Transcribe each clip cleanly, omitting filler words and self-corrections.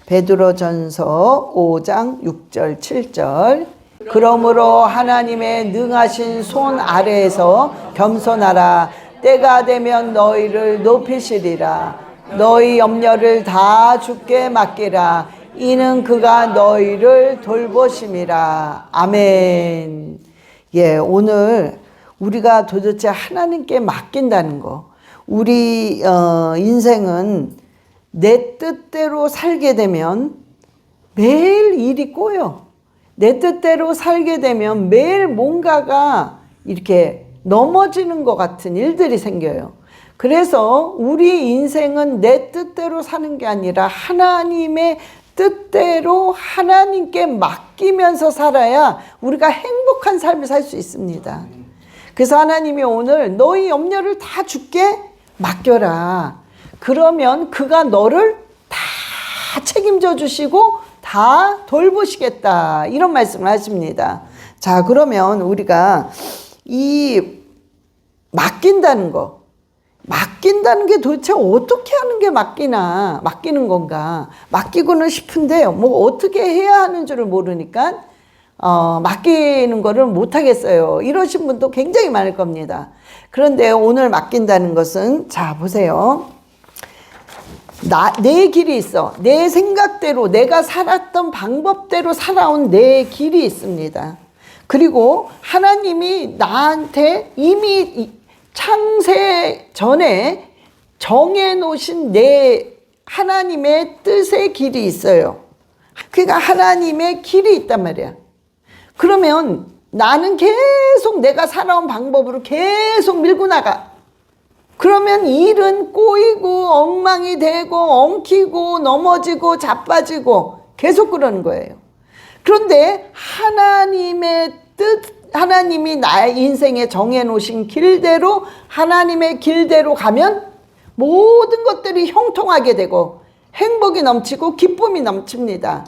베드로전서 5장 6절 7절. 그러므로 하나님의 능하신 손 아래에서 겸손하라. 때가 되면 너희를 높이시리라. 너희 염려를 다 주께 맡기라. 이는 그가 너희를 돌보심이라. 아멘. 예, 오늘 우리가 도대체 하나님께 맡긴다는 거. 우리 인생은 내 뜻대로 살게 되면 매일 일이 꼬여. 내 뜻대로 살게 되면 매일 뭔가가 이렇게 넘어지는 것 같은 일들이 생겨요. 그래서 우리 인생은 내 뜻대로 사는 게 아니라 하나님의 뜻대로 하나님께 맡기면서 살아야 우리가 행복한 삶을 살 수 있습니다. 그래서 하나님이 오늘 너희 염려를 다 주께 맡겨라. 그러면 그가 너를 다 책임져 주시고 다 돌보시겠다. 이런 말씀을 하십니다. 자, 그러면 우리가 이 맡긴다는 거, 맡긴다는 게 도대체 어떻게 하는 게 맡기는 건가? 맡기고는 싶은데 뭐 어떻게 해야 하는 줄을 모르니까 맡기는 거를 못 하겠어요. 이러신 분도 굉장히 많을 겁니다. 그런데 오늘 맡긴다는 것은, 자, 보세요. 내 길이 있어. 내 생각대로, 내가 살았던 방법대로 살아온 내 길이 있습니다. 그리고 하나님이 나한테 이미 창세 전에 정해놓으신 내 하나님의 뜻의 길이 있어요. 그러니까 하나님의 길이 있단 말이야. 그러면 나는 계속 내가 살아온 방법으로 계속 밀고 나가. 그러면 일은 꼬이고 엉망이 되고 엉키고 넘어지고 자빠지고 계속 그러는 거예요. 그런데 하나님의 뜻, 하나님이 나의 인생에 정해놓으신 길대로, 하나님의 길대로 가면 모든 것들이 형통하게 되고 행복이 넘치고 기쁨이 넘칩니다.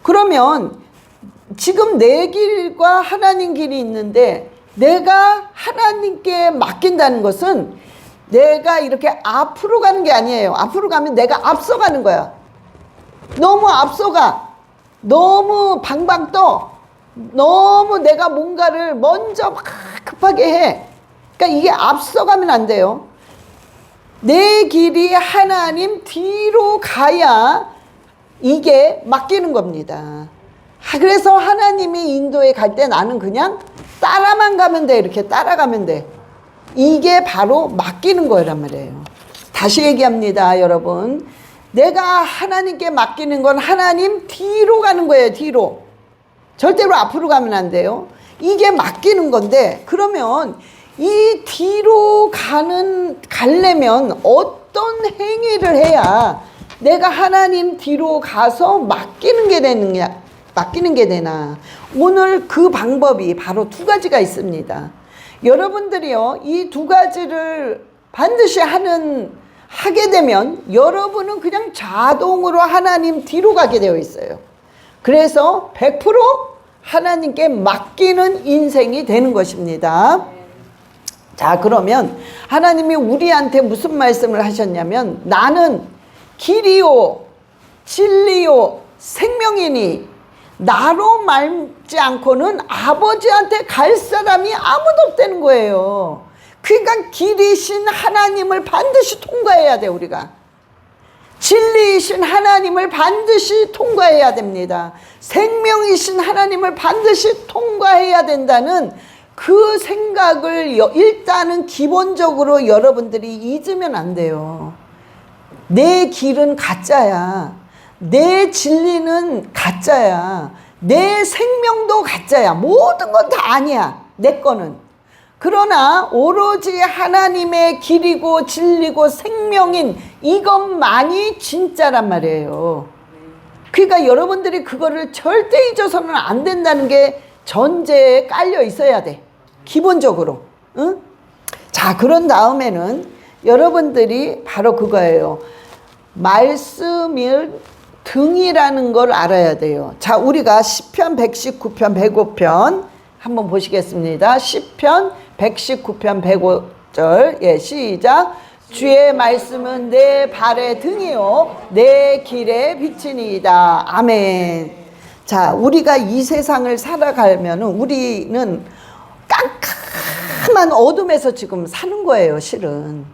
그러면 지금 내 길과 하나님 길이 있는데 내가 하나님께 맡긴다는 것은 내가 이렇게 앞으로 가는 게 아니에요. 앞으로 가면 내가 앞서가는 거야. 너무 앞서가. 너무 방방 떠. 너무 내가 뭔가를 먼저 막 급하게 해. 그러니까 이게 앞서가면 안 돼요. 내 길이 하나님 뒤로 가야 이게 맡기는 겁니다. 그래서 하나님이 인도에 갈 때 나는 그냥 따라만 가면 돼. 이렇게 따라가면 돼. 이게 바로 맡기는 거란 말이에요. 다시 얘기합니다, 여러분. 내가 하나님께 맡기는 건 하나님 뒤로 가는 거예요, 뒤로. 절대로 앞으로 가면 안 돼요. 이게 맡기는 건데, 그러면 이 뒤로 가려면 어떤 행위를 해야 내가 하나님 뒤로 가서 맡기는 게 되나. 오늘 그 방법이 바로 두 가지가 있습니다. 여러분들이요, 이 두 가지를 반드시 하게 되면 여러분은 그냥 자동으로 하나님 뒤로 가게 되어 있어요. 그래서 100% 하나님께 맡기는 인생이 되는 것입니다. 자, 그러면 하나님이 우리한테 무슨 말씀을 하셨냐면, 나는 길이요 진리요 생명이니 나로 말지 않고는 아버지한테 갈 사람이 아무도 없다는 거예요. 그러니까 길이신 하나님을 반드시 통과해야 돼. 우리가 진리이신 하나님을 반드시 통과해야 됩니다. 생명이신 하나님을 반드시 통과해야 된다는 그 생각을 일단은 기본적으로 여러분들이 잊으면 안 돼요. 내 길은 가짜야. 내 진리는 가짜야. 내 생명도 가짜야. 모든 건 다 아니야, 내 거는. 그러나 오로지 하나님의 길이고 진리고 생명인 이것만이 진짜란 말이에요. 그러니까 여러분들이 그거를 절대 잊어서는 안 된다는 게 전제에 깔려 있어야 돼, 기본적으로. 응? 자, 그런 다음에는 여러분들이 바로 그거예요. 말씀을 등이라는 걸 알아야 돼요. 자, 우리가 시편 119편 105편 한번 보시겠습니다. 시편 119편 105절. 예, 시작. 주의 말씀은 내 발의 등이요 내 길의 빛이니이다. 아멘. 자, 우리가 이 세상을 살아가면 우리는 깜깜한 어둠에서 지금 사는 거예요. 실은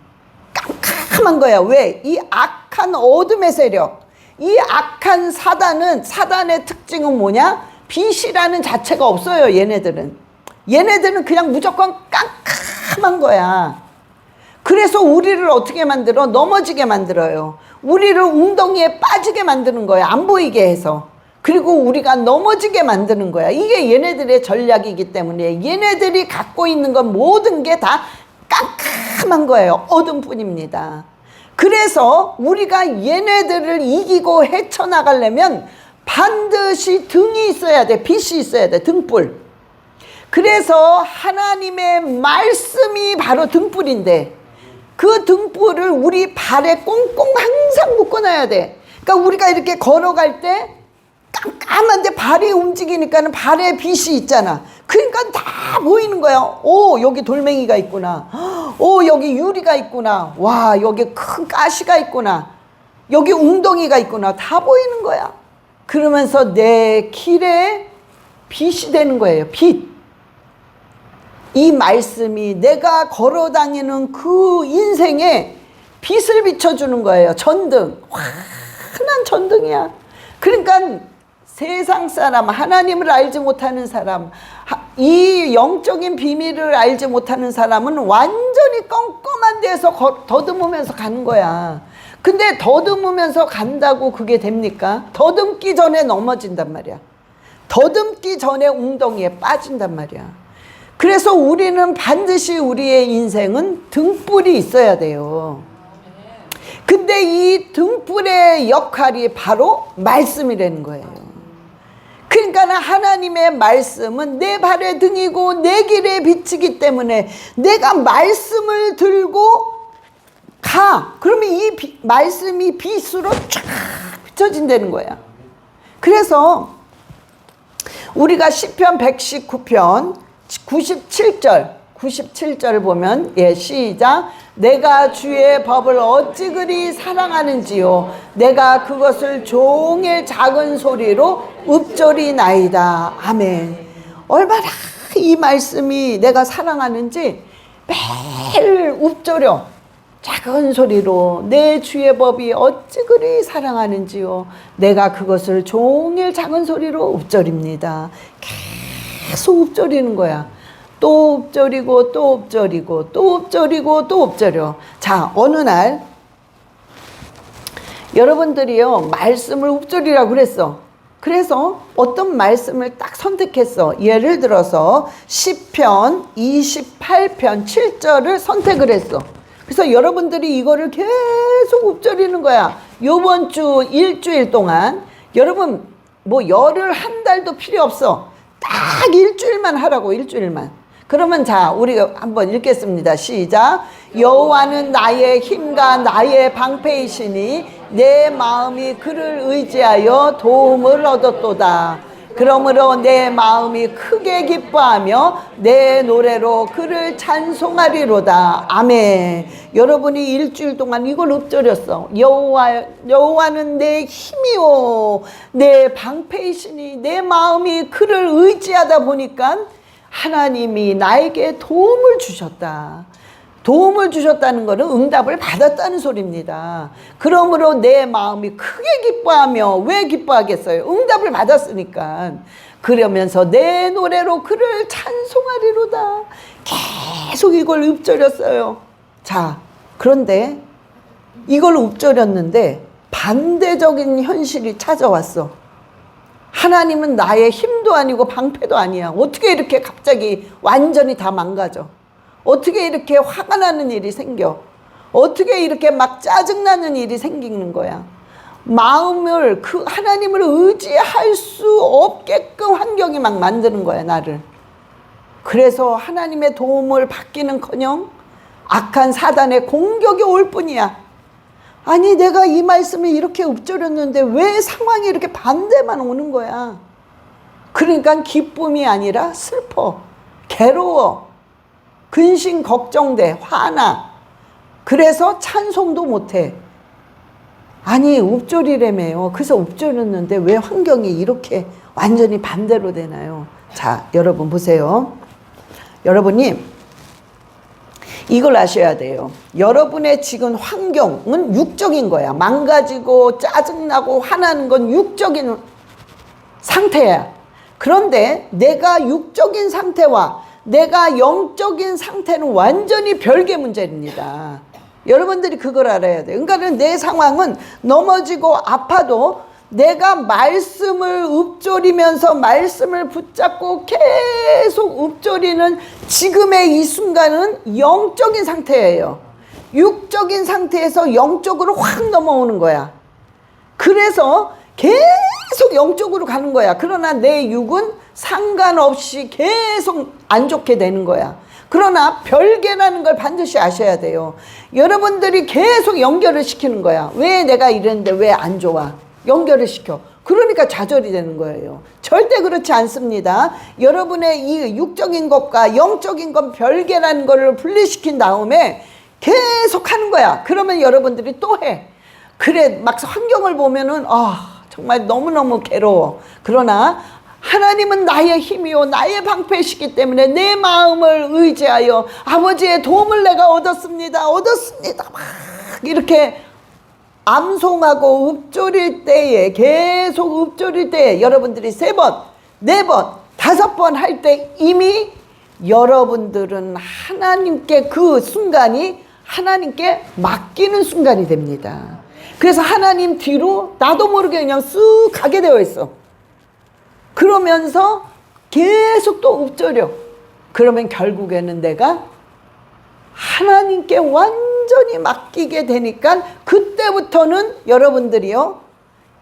깜깜한 거야. 왜? 이 악한 어둠의 세력, 이 악한 사단의 특징은 뭐냐? 빛이라는 자체가 없어요. 얘네들은 그냥 무조건 깜깜한 거야. 그래서 우리를 어떻게 만들어? 넘어지게 만들어요. 우리를 웅덩이에 빠지게 만드는 거야. 안 보이게 해서. 그리고 우리가 넘어지게 만드는 거야. 이게 얘네들의 전략이기 때문에 얘네들이 갖고 있는 건 모든 게 다 깜깜한 거예요. 어둠뿐입니다. 그래서 우리가 얘네들을 이기고 헤쳐나가려면 반드시 등이 있어야 돼. 빛이 있어야 돼. 등불. 그래서 하나님의 말씀이 바로 등불인데 그 등불을 우리 발에 꽁꽁 항상 묶어놔야 돼. 그러니까 우리가 이렇게 걸어갈 때 깜깜한데 발이 움직이니까는 발에 빛이 있잖아. 그러니까 다 보이는 거야. 오, 여기 돌멩이가 있구나. 오, 여기 유리가 있구나. 와, 여기 큰 가시가 있구나. 여기 웅덩이가 있구나. 다 보이는 거야. 그러면서 내 길에 빛이 되는 거예요. 빛. 이 말씀이 내가 걸어다니는 그 인생에 빛을 비춰주는 거예요. 전등. 환한 전등이야. 그러니까 세상 사람, 하나님을 알지 못하는 사람, 이 영적인 비밀을 알지 못하는 사람은 완전히 껌껌한 데서 더듬으면서 가는 거야. 근데 더듬으면서 간다고 그게 됩니까? 더듬기 전에 넘어진단 말이야. 더듬기 전에 웅덩이에 빠진단 말이야. 그래서 우리는 반드시 우리의 인생은 등불이 있어야 돼요. 근데 이 등불의 역할이 바로 말씀이라는 거예요. 그러니까 하나님의 말씀은 내 발의 등이고 내 길의 빛이기 때문에 내가 말씀을 들고 가. 그러면 이 말씀이 빛으로 쫙 비춰진다는 거야. 그래서 우리가 시편 119편 97절 보면, 예, 시작. 내가 주의 법을 어찌 그리 사랑하는지요. 내가 그것을 종일 작은 소리로 읊조리나이다. 아멘. 얼마나 이 말씀이 내가 사랑하는지 매일 읊조려. 작은 소리로 내 주의 법이 어찌 그리 사랑하는지요. 내가 그것을 종일 작은 소리로 읊조립니다. 계속 읊조리는 거야. 또 읊조리고 또 읊조리고 또 읊조리고 또 읊조려. 자, 어느 날 여러분들이요 말씀을 읊조리라고 그랬어. 그래서 어떤 말씀을 딱 선택했어. 예를 들어서 시편 28편 7절을 선택을 했어. 그래서 여러분들이 이거를 계속 읊조리는 거야. 요번 주 일주일 동안. 여러분 뭐 열흘 한 달도 필요 없어. 딱 일주일만 하라고. 일주일만. 그러면 자, 우리가 한번 읽겠습니다. 시작. 여호와는 나의 힘과 나의 방패이시니 내 마음이 그를 의지하여 도움을 얻었도다. 그러므로 내 마음이 크게 기뻐하며 내 노래로 그를 찬송하리로다. 아멘. 여러분이 일주일 동안 이걸 읊조렸어. 여호와는 내 힘이요 내 방패이시니 내 마음이 그를 의지하다 보니까 하나님이 나에게 도움을 주셨다. 도움을 주셨다는 것은 응답을 받았다는 소리입니다. 그러므로 내 마음이 크게 기뻐하며, 왜 기뻐하겠어요? 응답을 받았으니까. 그러면서 내 노래로 그를 찬송하리로다. 계속 이걸 읊조렸어요. 자, 그런데 이걸 읊조렸는데 반대적인 현실이 찾아왔어. 하나님은 나의 힘도 아니고 방패도 아니야. 어떻게 이렇게 갑자기 완전히 다 망가져? 어떻게 이렇게 화가 나는 일이 생겨? 어떻게 이렇게 막 짜증나는 일이 생기는 거야? 마음을 그 하나님을 의지할 수 없게끔 환경이 막 만드는 거야, 나를. 그래서 하나님의 도움을 받기는커녕 악한 사단의 공격이 올 뿐이야. 아니, 내가 이 말씀을 이렇게 읊조렸는데 왜 상황이 이렇게 반대만 오는 거야? 그러니까 기쁨이 아니라 슬퍼, 괴로워, 근심 걱정돼, 화나. 그래서 찬송도 못해. 아니 읊조리라며요. 그래서 읊조렸는데 왜 환경이 이렇게 완전히 반대로 되나요? 자, 여러분 보세요. 여러분이 이걸 아셔야 돼요. 여러분의 지금 환경은 육적인 거야. 망가지고 짜증나고 화나는 건 육적인 상태야. 그런데 내가 육적인 상태와 내가 영적인 상태는 완전히 별개 문제입니다. 여러분들이 그걸 알아야 돼요. 그러니까 내 상황은 넘어지고 아파도 내가 말씀을 읊조리면서 말씀을 붙잡고 계속 읊조리는 지금의 이 순간은 영적인 상태예요. 육적인 상태에서 영적으로 확 넘어오는 거야. 그래서 계속 영적으로 가는 거야. 그러나 내 육은 상관없이 계속 안 좋게 되는 거야. 그러나 별개라는 걸 반드시 아셔야 돼요. 여러분들이 계속 연결을 시키는 거야. 왜 내가 이랬는데 왜 안 좋아? 연결을 시켜. 그러니까 좌절이 되는 거예요. 절대 그렇지 않습니다. 여러분의 이 육적인 것과 영적인 것 별개라는 걸 분리시킨 다음에 계속 하는 거야. 그러면 여러분들이 또 해. 그래 막 환경을 보면은 정말 너무너무 괴로워. 그러나 하나님은 나의 힘이요 나의 방패시기 때문에 내 마음을 의지하여 아버지의 도움을 내가 얻었습니다. 막 이렇게 암송하고 읊조릴 때에 계속 읊조릴 때에 여러분들이 3번, 4번, 5번 할 때 이미 여러분들은 하나님께 그 순간이 하나님께 맡기는 순간이 됩니다. 그래서 하나님 뒤로 나도 모르게 그냥 쓱 가게 되어 있어. 그러면서 계속 또 읊조려. 그러면 결국에는 내가 하나님께 완전히 맡기게 되니까 그때부터는 여러분들이요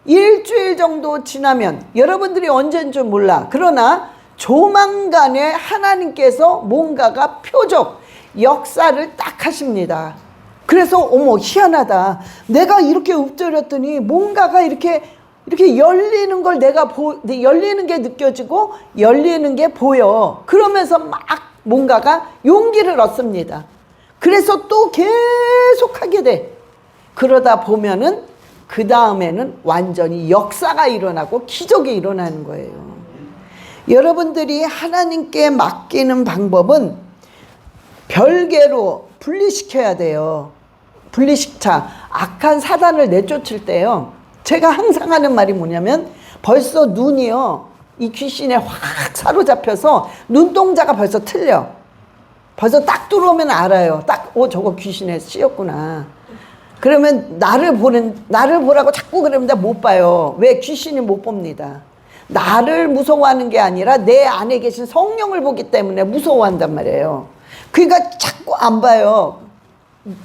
일주일 정도 지나면 여러분들이 언제인 줄 몰라. 그러나 조만간에 하나님께서 뭔가가 표적 역사를 딱 하십니다. 그래서 어머 희한하다. 내가 이렇게 읊조렸더니 뭔가가 이렇게 열리는 걸 내가 열리는 게 느껴지고 열리는 게 보여. 그러면서 막 뭔가가 용기를 얻습니다. 그래서 또 계속 하게 돼. 그러다 보면은 그 다음에는 완전히 역사가 일어나고 기적이 일어나는 거예요. 여러분들이 하나님께 맡기는 방법은 별개로 분리시켜야 돼요. 악한 사단을 내쫓을 때요. 제가 항상 하는 말이 뭐냐면 벌써 눈이요. 이 귀신에 확 사로잡혀서 눈동자가 벌써 틀려. 벌써 딱 들어오면 알아요. 저거 귀신에 씌었구나. 그러면 나를 보라고 자꾸 그러면 못 봐요. 왜? 귀신이 못 봅니다. 나를 무서워하는 게 아니라 내 안에 계신 성령을 보기 때문에 무서워한단 말이에요. 그러니까 자꾸 안 봐요.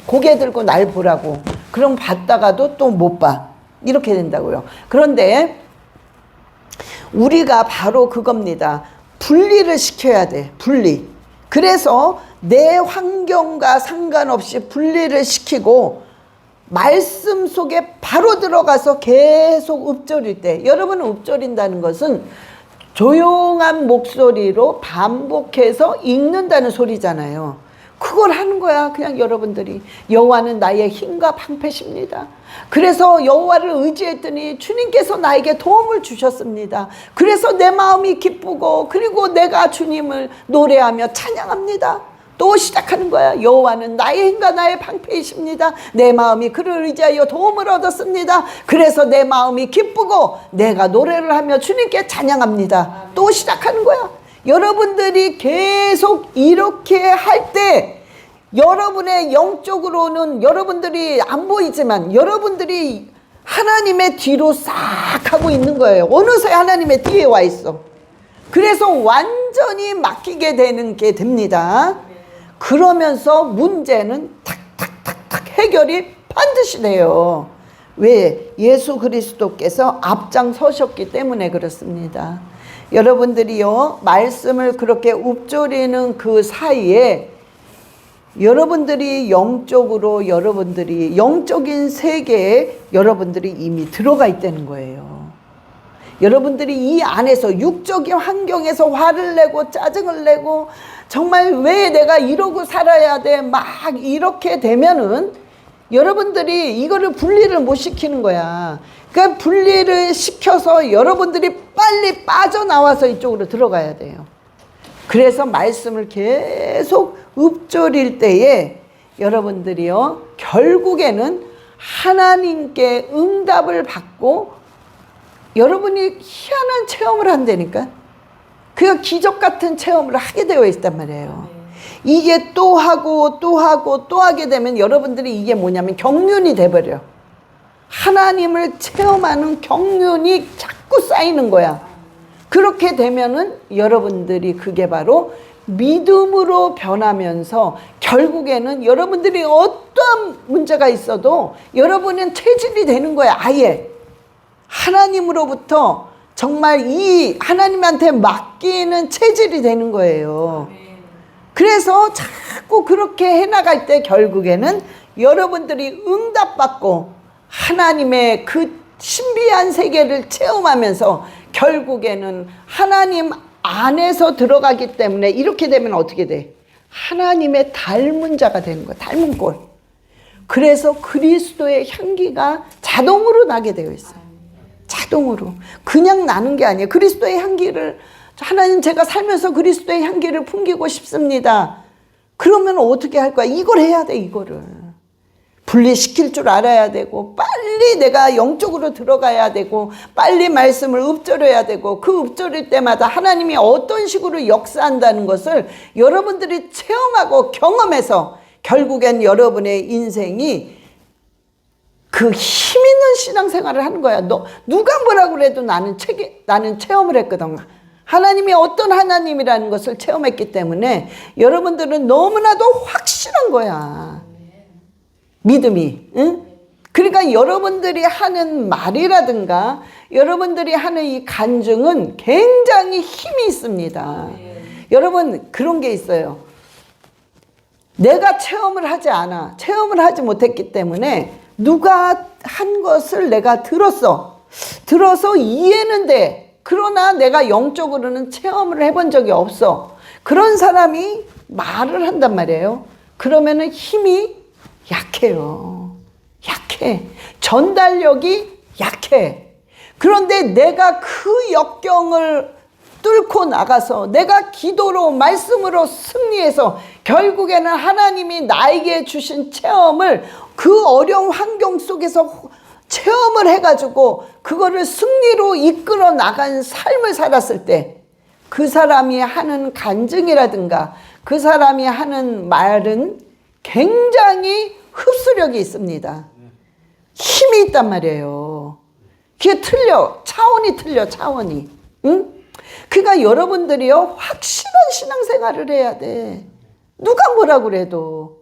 고개 들고 날 보라고. 그럼 봤다가도 또 못 봐. 이렇게 된다고요. 그런데 우리가 바로 그겁니다. 분리를 시켜야 돼. 분리. 그래서 내 환경과 상관없이 분리를 시키고 말씀 속에 바로 들어가서 계속 읊조릴 때, 여러분은 읊조린다는 것은 조용한 목소리로 반복해서 읽는다는 소리잖아요. 그걸 하는 거야. 그냥 여러분들이 여호와는 나의 힘과 방패십니다. 그래서 여호와를 의지했더니 주님께서 나에게 도움을 주셨습니다. 그래서 내 마음이 기쁘고 그리고 내가 주님을 노래하며 찬양합니다. 또 시작하는 거야. 여호와는 나의 힘과 나의 방패이십니다. 내 마음이 그를 의지하여 도움을 얻었습니다. 그래서 내 마음이 기쁘고 내가 노래를 하며 주님께 찬양합니다. 또 시작하는 거야. 여러분들이 계속 이렇게 할 때 여러분의 영적으로는 여러분들이 안 보이지만 여러분들이 하나님의 뒤로 싹 하고 있는 거예요. 어느새 하나님의 뒤에 와 있어. 그래서 완전히 맡기게 되는 게 됩니다. 그러면서 문제는 탁탁탁탁 해결이 반드시 돼요. 왜? 예수 그리스도께서 앞장서셨기 때문에 그렇습니다. 여러분들이요 말씀을 그렇게 읊조리는 그 사이에 여러분들이 영적으로 여러분들이 영적인 세계에 여러분들이 이미 들어가 있다는 거예요. 여러분들이 이 안에서 육적인 환경에서 화를 내고 짜증을 내고 정말 왜 내가 이러고 살아야 돼? 막 이렇게 되면은 여러분들이 이거를 분리를 못 시키는 거야. 그러니까 분리를 시켜서 여러분들이 빨리 빠져나와서 이쪽으로 들어가야 돼요. 그래서 말씀을 계속 읊조릴 때에 여러분들이요, 결국에는 하나님께 응답을 받고 여러분이 희한한 체험을 한다니까. 그 기적 같은 체험을 하게 되어 있단 말이에요. 이게 또 하고 또 하고 또 하게 되면 여러분들이 이게 뭐냐면 경륜이 돼버려. 하나님을 체험하는 경륜이 자꾸 쌓이는 거야. 그렇게 되면은 여러분들이 그게 바로 믿음으로 변하면서 결국에는 여러분들이 어떤 문제가 있어도 여러분은 체질이 되는 거야. 아예 하나님으로부터 정말 이 하나님한테 맡기는 체질이 되는 거예요. 그래서 자꾸 그렇게 해나갈 때 결국에는 여러분들이 응답받고 하나님의 그 신비한 세계를 체험하면서 결국에는 하나님 안에서 들어가기 때문에 이렇게 되면 어떻게 돼? 하나님의 닮은 자가 되는 거야. 닮은 꼴. 그래서 그리스도의 향기가 자동으로 나게 되어 있어요. 자동으로. 그냥 나는 게 아니에요. 그리스도의 향기를, 하나님 제가 살면서 그리스도의 향기를 풍기고 싶습니다. 그러면 어떻게 할 거야? 이걸 해야 돼, 이거를. 분리시킬 줄 알아야 되고, 빨리 내가 영적으로 들어가야 되고, 빨리 말씀을 읊조려야 되고, 그 읊조릴 때마다 하나님이 어떤 식으로 역사한다는 것을 여러분들이 체험하고 경험해서 결국엔 여러분의 인생이 그 힘 있는 신앙생활을 하는 거야. 누가 뭐라 그래도 나는 체험을 했거든. 하나님이 어떤 하나님이라는 것을 체험했기 때문에 여러분들은 너무나도 확실한 거야. 믿음이. 응? 그러니까 여러분들이 하는 말이라든가 여러분들이 하는 이 간증은 굉장히 힘이 있습니다. 여러분 그런 게 있어요. 내가 체험을 하지 않아. 체험을 하지 못했기 때문에 누가 한 것을 내가 들어서 이해는 돼. 그러나 내가 영적으로는 체험을 해본 적이 없어. 그런 사람이 말을 한단 말이에요. 그러면은 힘이 약해요. 약해. 전달력이 약해. 그런데 내가 그 역경을 뚫고 나가서 내가 기도로 말씀으로 승리해서 결국에는 하나님이 나에게 주신 체험을 그 어려운 환경 속에서 체험을 해가지고 그거를 승리로 이끌어 나간 삶을 살았을 때 그 사람이 하는 간증이라든가 그 사람이 하는 말은 굉장히 흡수력이 있습니다. 힘이 있단 말이에요. 그게 틀려. 차원이 틀려. 차원이. 응? 그러니까 여러분들이요 확실한 신앙생활을 해야 돼. 누가 뭐라 그래도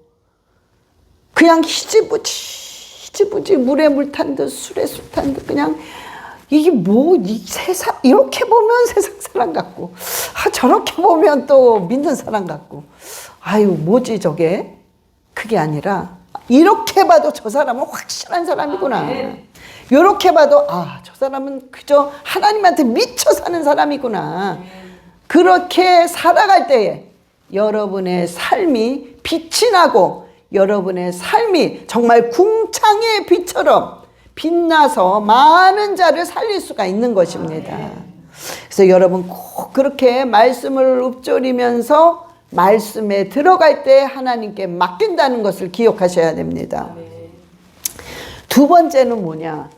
그냥 희지부지 물에 물 탄 듯 술에 술 탄 듯 그냥 이게 뭐 이 세상 이렇게 보면 세상 사람 같고 저렇게 보면 또 믿는 사람 같고 아유 뭐지 저게 그게 아니라 이렇게 봐도 저 사람은 확실한 사람이구나. 이렇게 봐도 저 사람은 그저 하나님한테 미쳐 사는 사람이구나. 그렇게 살아갈 때에 여러분의 삶이 빛이 나고 여러분의 삶이 정말 궁창의 빛처럼 빛나서 많은 자를 살릴 수가 있는 것입니다. 그래서 여러분 꼭 그렇게 말씀을 읊조리면서 말씀에 들어갈 때 하나님께 맡긴다는 것을 기억하셔야 됩니다. 두 번째는 뭐냐?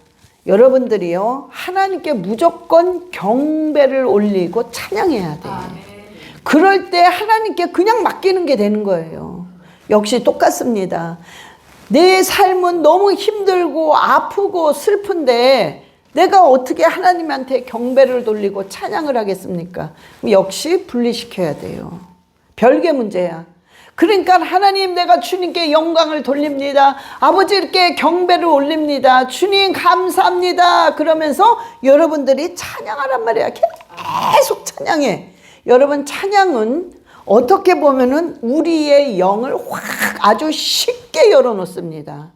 여러분들이요 하나님께 무조건 경배를 올리고 찬양해야 돼. 그럴 때 하나님께 그냥 맡기는 게 되는 거예요. 역시 똑같습니다. 내 삶은 너무 힘들고 아프고 슬픈데 내가 어떻게 하나님한테 경배를 돌리고 찬양을 하겠습니까? 역시 분리시켜야 돼요. 별개 문제야. 그러니까 하나님 내가 주님께 영광을 돌립니다. 아버지께 경배를 올립니다. 주님 감사합니다. 그러면서 여러분들이 찬양하란 말이야. 계속 찬양해. 여러분 찬양은 어떻게 보면은 우리의 영을 확 아주 쉽게 열어놓습니다.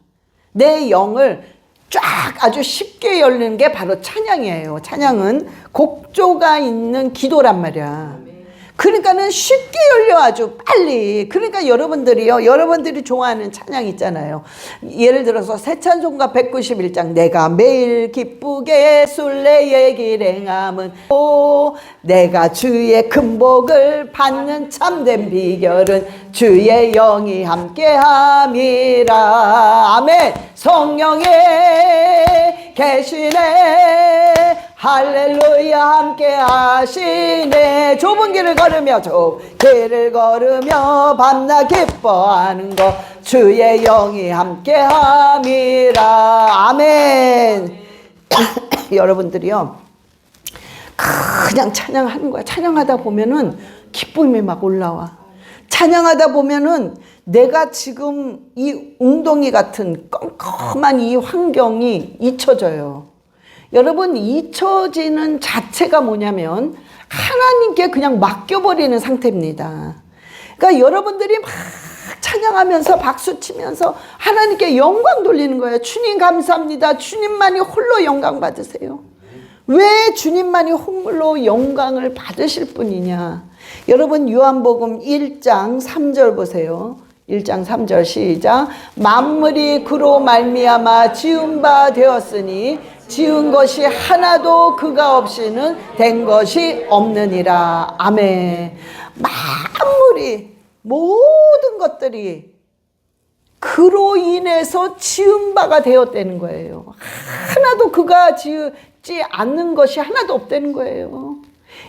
내 영을 쫙 아주 쉽게 열는 게 바로 찬양이에요. 찬양은 곡조가 있는 기도란 말이야. 그러니까는 쉽게 열려 아주 빨리. 그러니까 여러분들이요, 여러분들이 좋아하는 찬양 있잖아요. 예를 들어서 새 찬송가 191장 내가 매일 기쁘게 순례의 길 행함은 오 내가 주의 큰 복을 받는 참된 비결은 주의 영이 함께함이라. 아멘. 성령의 계시네 할렐루야 함께 하시네. 좁은 길을 걸으며 밤낮 기뻐하는 것 주의 영이 함께 함이라. 아멘. 여러분들이요 그냥 찬양하는 거야. 찬양하다 보면은 기쁨이 막 올라와. 찬양하다 보면은 내가 지금 이 웅덩이 같은 껌껌한 이 환경이 잊혀져요. 여러분, 잊혀지는 자체가 뭐냐면 하나님께 그냥 맡겨버리는 상태입니다. 그러니까 여러분들이 막 찬양하면서 박수치면서 하나님께 영광 돌리는 거예요. 주님 감사합니다. 주님만이 홀로 영광 받으세요. 왜 주님만이 홀로 영광을 받으실 분이냐. 여러분, 요한복음 1장 3절 보세요. 1장 3절 시작. 만물이 그로 말미암아 지은 바 되었으니 지은 것이 하나도 그가 없이는 된 것이 없느니라. 아멘. 만물이 모든 것들이 그로 인해서 지은 바가 되었다는 거예요. 하나도 그가 지지 않는 것이 하나도 없다는 거예요.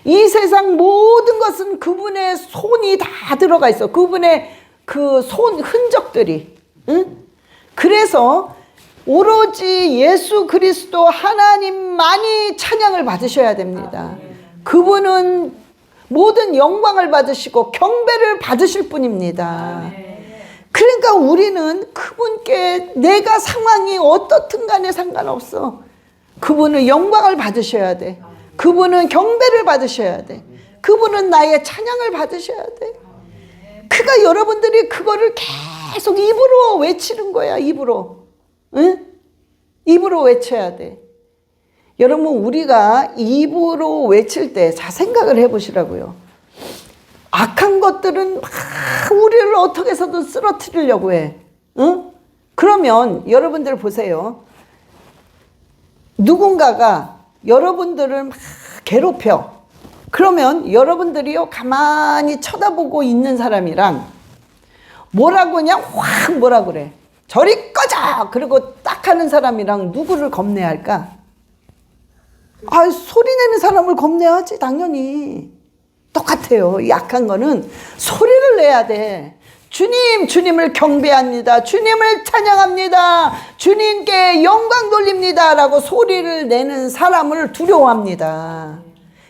이 세상 모든 것은 그분의 손이 다 들어가 있어. 그분의 그 손 흔적들이. 응? 그래서 오로지 예수 그리스도 하나님만이 찬양을 받으셔야 됩니다. 그분은 모든 영광을 받으시고 경배를 받으실 분입니다. 그러니까 우리는 그분께 내가 상황이 어떻든 간에 상관없어. 그분은 영광을 받으셔야 돼. 그분은 경배를 받으셔야 돼. 그분은 나의 찬양을 받으셔야 돼. 그러니까 여러분들이 그거를 계속 입으로 외치는 거야. 입으로. 응? 입으로 외쳐야 돼. 여러분, 우리가 입으로 외칠 때 자 생각을 해보시라고요. 악한 것들은 막 우리를 어떻게 해서든 쓰러뜨리려고 해. 응? 그러면 여러분들 보세요. 누군가가 여러분들을 막 괴롭혀. 그러면 여러분들이요 가만히 쳐다보고 있는 사람이랑 뭐라고 그냥 확 뭐라 그래. 저리 꺼져! 그리고 딱 하는 사람이랑 누구를 겁내할까? 아, 소리 내는 사람을 겁내야지, 당연히. 똑같아요. 약한 거는 소리를 내야 돼. 주님, 주님을 경배합니다. 주님을 찬양합니다. 주님께 영광 돌립니다. 라고 소리를 내는 사람을 두려워합니다.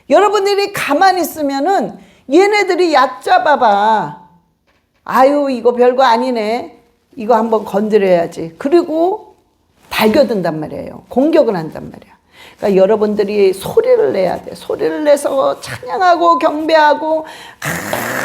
여러분들이 가만히 있으면은 얘네들이 얕잡아봐. 아유, 이거 별거 아니네. 이거 한번 건드려야지. 그리고 달겨든단 말이에요. 공격을 한단 말이야. 그러니까 여러분들이 소리를 내야 돼. 소리를 내서 찬양하고 경배하고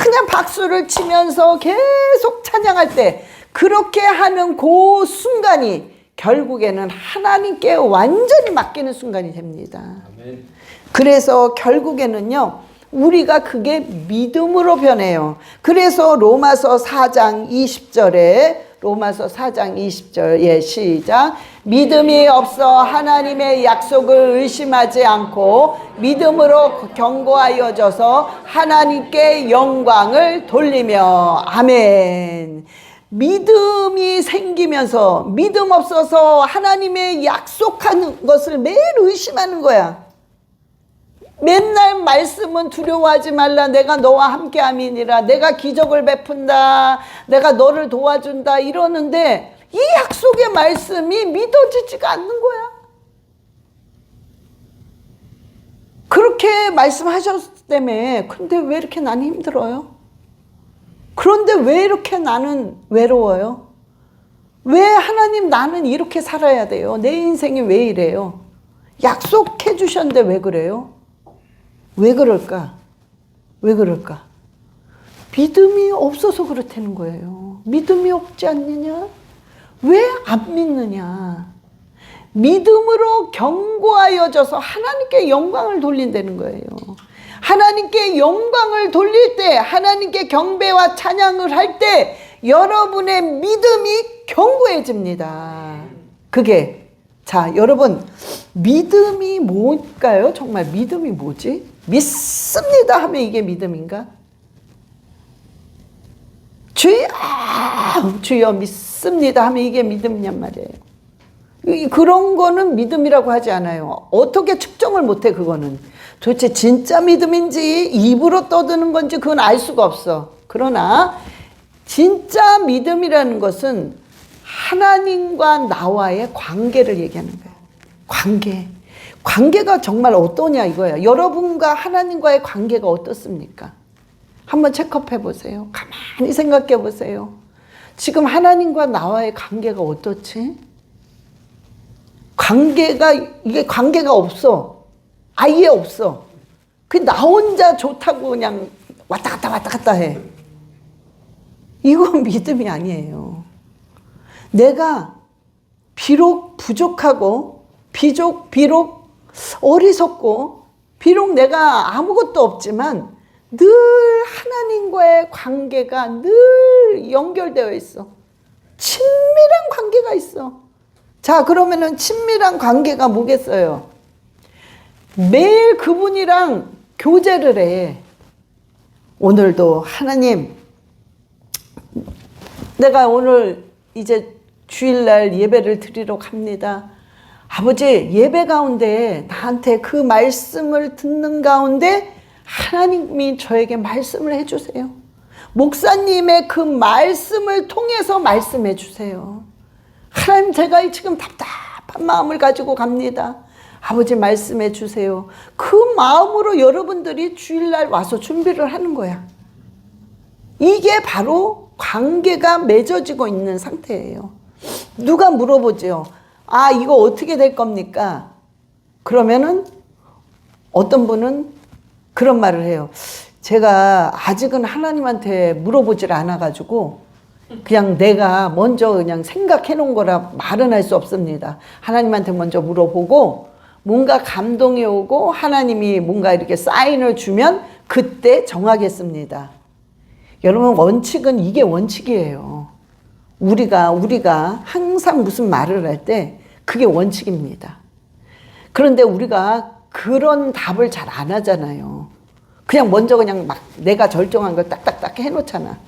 그냥 박수를 치면서 계속 찬양할 때 그렇게 하는 그 순간이 결국에는 하나님께 완전히 맡기는 순간이 됩니다. 아멘. 그래서 결국에는요 우리가 그게 믿음으로 변해요. 그래서 로마서 4장 20절에 로마서 4장 20절 시작. 믿음이 없어 하나님의 약속을 의심하지 않고 믿음으로 견고하여져서 하나님께 영광을 돌리며. 아멘. 믿음이 생기면서 믿음 없어서 하나님의 약속한 것을 매일 의심하는 거야. 맨날 말씀은 두려워하지 말라. 내가 너와 함께함이니라. 내가 기적을 베푼다. 내가 너를 도와준다. 이러는데 이 약속의 말씀이 믿어지지가 않는 거야. 그렇게 말씀하셨다며. 근데 왜 이렇게 나는 힘들어요? 그런데 왜 이렇게 나는 외로워요? 왜 하나님 나는 이렇게 살아야 돼요? 내 인생이 왜 이래요? 약속해 주셨는데 왜 그래요? 왜 그럴까? 왜 그럴까? 믿음이 없어서 그렇다는 거예요. 믿음이 없지 않느냐? 왜 안 믿느냐? 믿음으로 견고하여져서 하나님께 영광을 돌린다는 거예요. 하나님께 영광을 돌릴 때, 하나님께 경배와 찬양을 할 때 여러분의 믿음이 견고해집니다. 그게, 자, 여러분, 믿음이 뭘까요? 정말 믿음이 뭐지? 믿습니다 하면 이게 믿음인가? 주여, 주여 믿습니다 하면 이게 믿음이냔 말이에요. 그런 거는 믿음이라고 하지 않아요. 어떻게 측정을 못해, 그거는. 도대체 진짜 믿음인지 입으로 떠드는 건지 그건 알 수가 없어. 그러나 진짜 믿음이라는 것은 하나님과 나와의 관계를 얘기하는 거예요. 관계. 관계가 정말 어떠냐 이거예요. 여러분과 하나님과의 관계가 어떻습니까? 한번 체크해 보세요. 가만히 생각해 보세요. 지금 하나님과 나와의 관계가 어떻지? 이게 관계가 없어. 아예 없어. 나 혼자 좋다고 그냥 왔다 갔다 해. 이건 믿음이 아니에요. 내가 비록 부족하고, 비록 어리석고, 비록 내가 아무것도 없지만 늘 하나님과의 관계가 늘 연결되어 있어. 친밀한 관계가 있어. 자, 그러면은 친밀한 관계가 뭐겠어요? 매일 그분이랑 교제를 해. 오늘도 하나님, 내가 오늘 이제 주일날 예배를 드리러 갑니다. 아버지, 예배 가운데 나한테 그 말씀을 듣는 가운데 하나님이 저에게 말씀을 해주세요. 목사님의 그 말씀을 통해서 말씀해 주세요. 하나님, 제가 지금 답답한 마음을 가지고 갑니다. 아버지, 말씀해 주세요. 그 마음으로 여러분들이 주일날 와서 준비를 하는 거야. 이게 바로 관계가 맺어지고 있는 상태예요. 누가 물어보죠. 아, 이거 어떻게 될 겁니까? 그러면은 어떤 분은 그런 말을 해요. 제가 아직은 하나님한테 물어보질 않아가지고 그냥 내가 먼저 그냥 생각해 놓은 거라 말은 할 수 없습니다. 하나님한테 먼저 물어보고 뭔가 감동이 오고 하나님이 뭔가 이렇게 사인을 주면 그때 정하겠습니다. 여러분, 원칙은 이게 원칙이에요. 우리가 항상 무슨 말을 할 때 그게 원칙입니다. 그런데 우리가 그런 답을 잘 안 하잖아요. 그냥 먼저 그냥 막 내가 결정한 걸 딱딱딱 해놓잖아.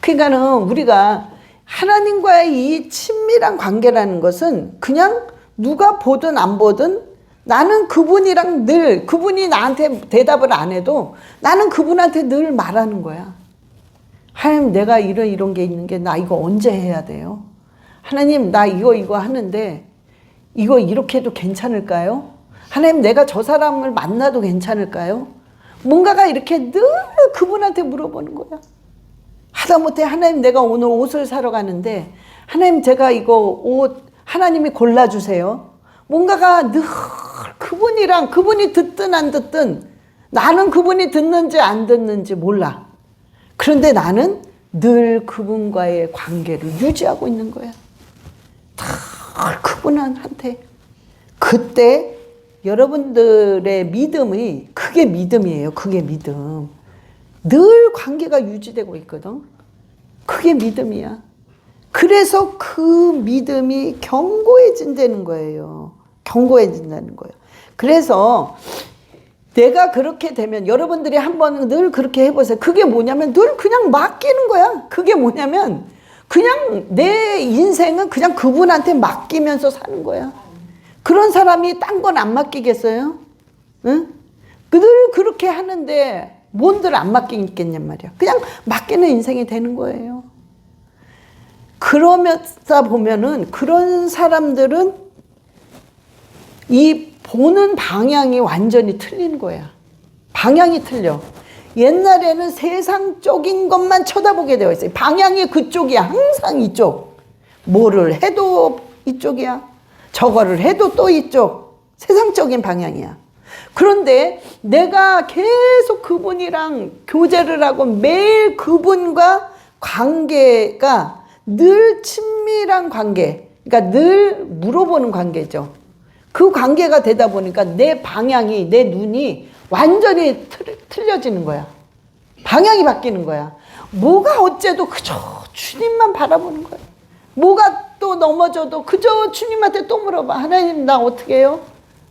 그러니까는 우리가 하나님과의 이 친밀한 관계라는 것은 그냥 누가 보든 안 보든 나는 그분이랑 늘, 그분이 나한테 대답을 안 해도 나는 그분한테 늘 말하는 거야. 하나님, 내가 이런 게 있는 게 나 이거 언제 해야 돼요? 하나님, 나 이거 하는데 이거 이렇게 해도 괜찮을까요? 하나님, 내가 저 사람을 만나도 괜찮을까요? 뭔가가 이렇게 늘 그분한테 물어보는 거야. 하다못해 하나님, 내가 오늘 옷을 사러 가는데 하나님, 제가 이거 옷 하나님이 골라주세요. 뭔가가 늘 그분이랑, 그분이 듣든 안 듣든 나는 그분이 듣는지 안 듣는지 몰라. 그런데 나는 늘 그분과의 관계를 유지하고 있는 거야. 늘 그분한테. 그때 여러분들의 믿음이, 그게 믿음이에요. 그게 믿음. 늘 관계가 유지되고 있거든. 그게 믿음이야. 그래서 그 믿음이 견고해진다는 거예요. 견고해진다는 거예요. 그래서 내가 그렇게 되면 여러분들이 한번 늘 그렇게 해보세요. 그게 뭐냐면 늘 그냥 맡기는 거야. 그게 뭐냐면 그냥 내 인생은 그냥 그분한테 맡기면서 사는 거야. 그런 사람이 딴 건 안 맡기겠어요? 응? 늘 그렇게 하는데 뭔들 안 맡기겠냔 말이야. 그냥 맡기는 인생이 되는 거예요. 그러면서 보면은 그런 사람들은 이 보는 방향이 완전히 틀린 거야. 방향이 틀려. 옛날에는 세상적인 것만 쳐다보게 되어 있어요. 방향이 그쪽이야. 항상 이쪽. 뭐를 해도 이쪽이야. 저거를 해도 또 이쪽. 세상적인 방향이야. 그런데 내가 계속 그분이랑 교제를 하고 매일 그분과 관계가 늘 친밀한 관계, 그러니까 늘 물어보는 관계죠. 그 관계가 되다 보니까 내 방향이, 내 눈이 완전히 틀려지는 거야. 방향이 바뀌는 거야. 뭐가 어째도 그저 주님만 바라보는 거야. 뭐가 또 넘어져도 그저 주님한테 또 물어봐. 하나님, 나 어떻게 해요?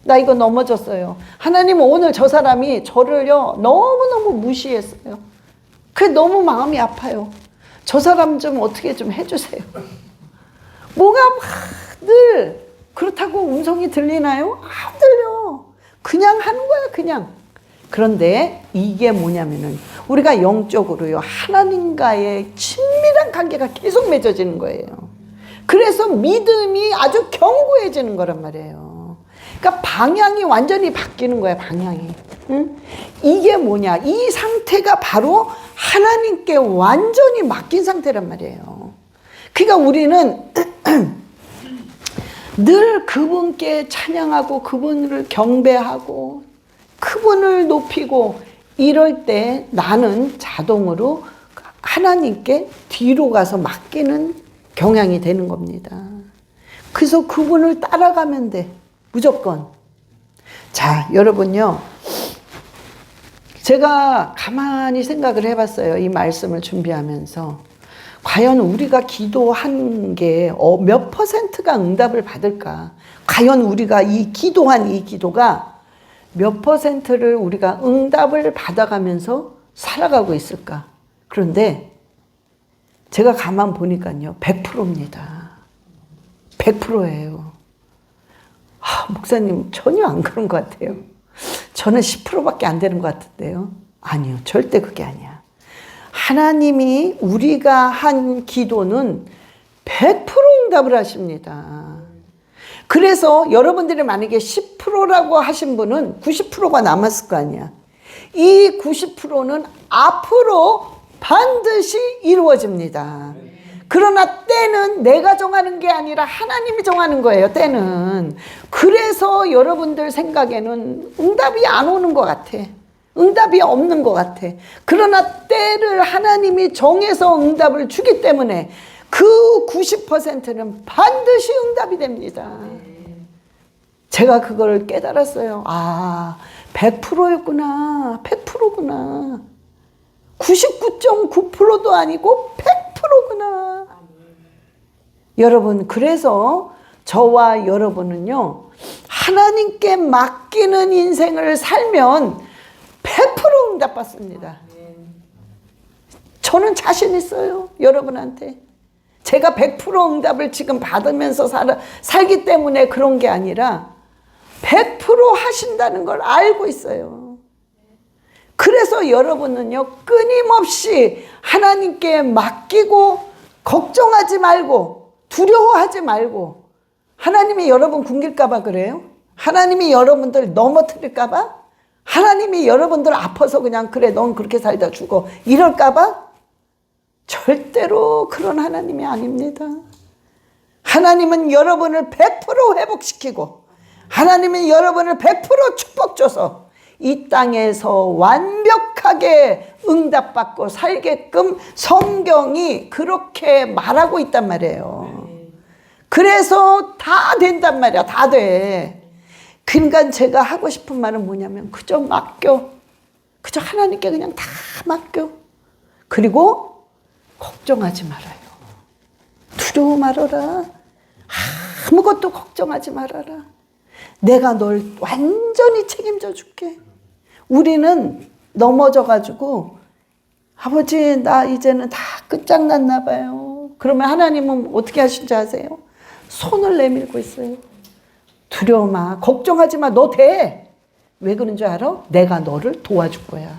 나 이거 넘어졌어요. 하나님은 오늘 저 사람이 저를요 너무너무 무시했어요. 그게 너무 마음이 아파요. 저 사람 좀 어떻게 좀 해주세요. 뭐가 늘 그렇다고 음성이 들리나요? 안 들려. 그냥 하는 거야, 그냥. 그런데 이게 뭐냐면은 우리가 영적으로요 하나님과의 친밀한 관계가 계속 맺어지는 거예요. 그래서 믿음이 아주 견고해지는 거란 말이에요. 그러니까 방향이 완전히 바뀌는 거야, 방향이. 응? 이게 뭐냐? 이 상태가 바로 하나님께 완전히 맡긴 상태란 말이에요. 그러니까 우리는 늘 그분께 찬양하고 그분을 경배하고 그분을 높이고 이럴 때 나는 자동으로 하나님께 뒤로 가서 맡기는 경향이 되는 겁니다. 그래서 그분을 따라가면 돼. 무조건. 자, 여러분요. 제가 가만히 생각을 해봤어요. 이 말씀을 준비하면서. 과연 우리가 기도한 게 몇 퍼센트가 응답을 받을까? 과연 우리가 이 기도한 이 기도가 몇 퍼센트를 우리가 응답을 받아가면서 살아가고 있을까? 그런데 제가 가만 보니까요. 100%입니다. 100%예요. 목사님 전혀 안 그런 것 같아요. 저는 10%밖에 안 되는 것 같은데요. 아니요. 절대 그게 아니야. 하나님이 우리가 한 기도는 100% 응답을 하십니다. 그래서 여러분들이 만약에 10%라고 하신 분은 90%가 남았을 거 아니야. 이 90%는 앞으로 반드시 이루어집니다. 그러나 때는 내가 정하는 게 아니라 하나님이 정하는 거예요, 때는. 그래서 여러분들 생각에는 응답이 안 오는 것 같아. 응답이 없는 것 같아. 그러나 때를 하나님이 정해서 응답을 주기 때문에 그 90%는 반드시 응답이 됩니다. 제가 그걸 깨달았어요. 100%였구나. 100%구나. 99.9%도 아니고 100%구나. 여러분, 그래서 저와 여러분은요, 하나님께 맡기는 인생을 살면 100% 응답받습니다. 저는 자신 있어요, 여러분한테. 제가 100% 응답을 지금 받으면서 살기 때문에 그런 게 아니라 100% 하신다는 걸 알고 있어요. 그래서 여러분은요, 끊임없이 하나님께 맡기고 걱정하지 말고 두려워하지 말고. 하나님이 여러분 굶길까봐 그래요? 하나님이 여러분들 넘어뜨릴까봐? 하나님이 여러분들 아파서 그냥 그래 넌 그렇게 살다 죽어 이럴까봐? 절대로 그런 하나님이 아닙니다. 하나님은 여러분을 100% 회복시키고 하나님은 여러분을 100% 축복 줘서 이 땅에서 완벽하게 응답받고 살게끔 성경이 그렇게 말하고 있단 말이에요. 그래서 다 된단 말이야. 다 돼. 그러니까 제가 하고 싶은 말은 뭐냐면 그저 맡겨. 그저 하나님께 그냥 다 맡겨. 그리고 걱정하지 말아요. 두려워 말아라. 아무것도 걱정하지 말아라. 내가 널 완전히 책임져 줄게. 우리는 넘어져가지고 아버지 나 이제는 다 끝장났나 봐요. 그러면 하나님은 어떻게 하신지 아세요? 손을 내밀고 있어요. 두려워 마. 걱정하지 마. 너 돼. 왜 그런 줄 알아? 내가 너를 도와줄 거야.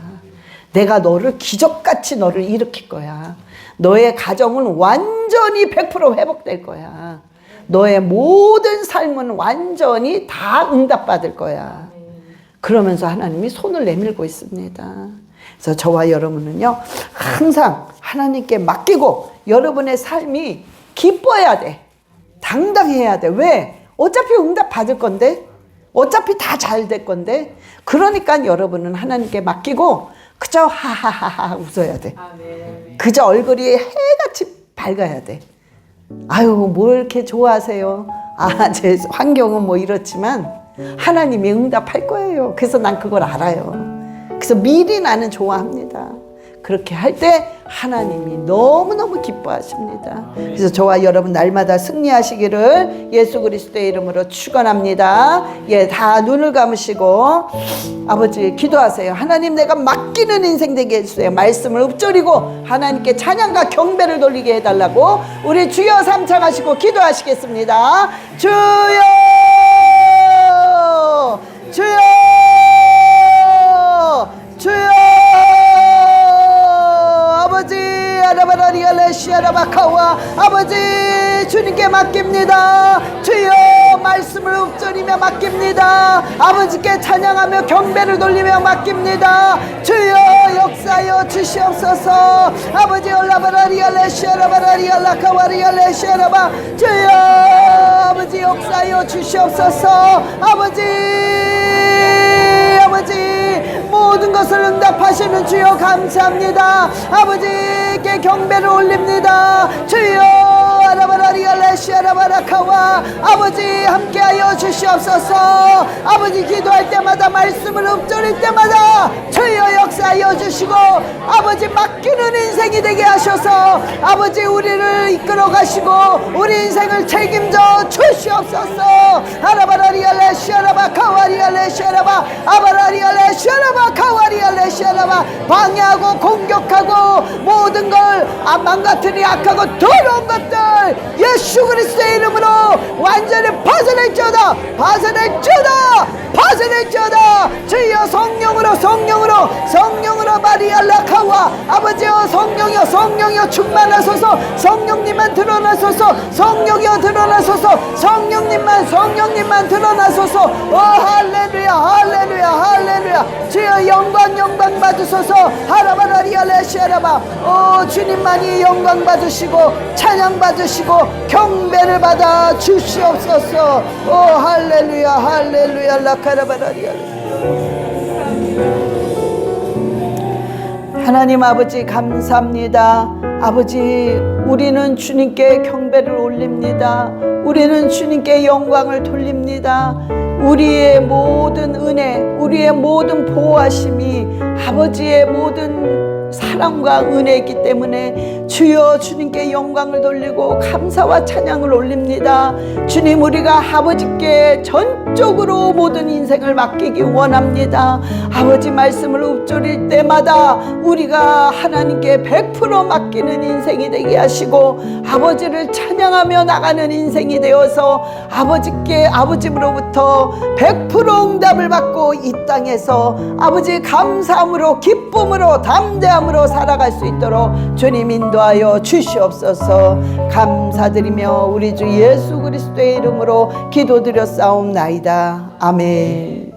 내가 너를 기적같이 너를 일으킬 거야. 너의 가정은 완전히 100% 회복될 거야. 너의 모든 삶은 완전히 다 응답받을 거야. 그러면서 하나님이 손을 내밀고 있습니다. 그래서 저와 여러분은요, 항상 하나님께 맡기고 여러분의 삶이 기뻐야 돼. 당당해야 돼. 왜? 어차피 응답 받을 건데, 어차피 다 잘 될 건데, 그러니까 여러분은 하나님께 맡기고 그저 하하하하 웃어야 돼. 그저 얼굴이 해같이 밝아야 돼. 아유, 뭘 이렇게 좋아하세요? 제 환경은 뭐 이렇지만 하나님이 응답할 거예요. 그래서 난 그걸 알아요. 그래서 미리 나는 좋아합니다. 그렇게 할 때 하나님이 너무너무 기뻐하십니다. 그래서 저와 여러분 날마다 승리하시기를 예수 그리스도의 이름으로 축원합니다. 예, 다 눈을 감으시고 아버지 기도하세요. 하나님, 내가 맡기는 인생 되게 해주세요. 말씀을 읊조리고 하나님께 찬양과 경배를 돌리게 해달라고 우리 주여 삼창하시고 기도하시겠습니다. 주여, 주여, 주여. 아버지 아라바라리알레시아라바카와 아버지 주님께 맡깁니다. 주여, 말씀을 읊조리며 맡깁니다. 아버지께 찬양하며 경배를 돌리며 맡깁니다. 주여, 역사여 주시옵소서. 아버지 올라바라리알레시아라바라리알라카와리알레시아라바 주여, 아버지 역사여 주시옵소서. 아버지 모든 것을 응답하시는 주여 감사합니다. 아버지께 경배를 올립니다. 주여 아라바라리알레시아라바라카와 아버지 함께하여 주시옵소서. 아버지 기도할 때마다 말씀을 읊조릴 때마다 주여 역사하여 주시고 아버지 맡기는 인생이 되게 하셔서 아버지 우리를 이끌어 가시고 우리 인생을 책임져 주시옵소서. 아라바라리알레시아라바카와리알레시아라바 아바라리알레시아라바카와리알레시아라바 방해하고 공격하고 모든 걸 망가뜨리 악하고 더러운 것들 예수 그리스도의 이름으로 완전히 벗어낼지어다. 주여 성령으로 마리알라카와 아버지여 성령이여 충만하소서. 성령님만 드러나소서. 성령이여 드러나소서. 성령님만 드러나소서. 할렐루야. 주여 영광 받으소서. 하라바라리알레시아라바 주님만이 영광 받으시고 찬양 받으시고 경배를 받아 주시옵소서. 할렐루야 라카라바라리알레. 하나님 아버지 감사합니다. 아버지 우리는 주님께 경배를 올립니다. 우리는 주님께 영광을 돌립니다. 우리의 모든 은혜, 우리의 모든 보호하심이 아버지의 모든 사랑과 은혜이기 때문에 주여 주님께 영광을 돌리고 감사와 찬양을 올립니다. 주님, 우리가 아버지께 전적으로 모든 인생을 맡기기 원합니다. 아버지 말씀을 읊조릴 때마다 우리가 하나님께 100% 맡기는 인생이 되게 하시고 아버지를 찬양하며 나가는 인생이 되어서 아버지로부터 100% 응답을 받고 이 땅에서 아버지 감사함으로 기쁨으로 담대함으로 살아갈 수 있도록 주님 인도하여 주시옵소서. 감사드리며 우리 주 예수 그리스도의 이름으로 기도드렸사옵나이다. 아멘.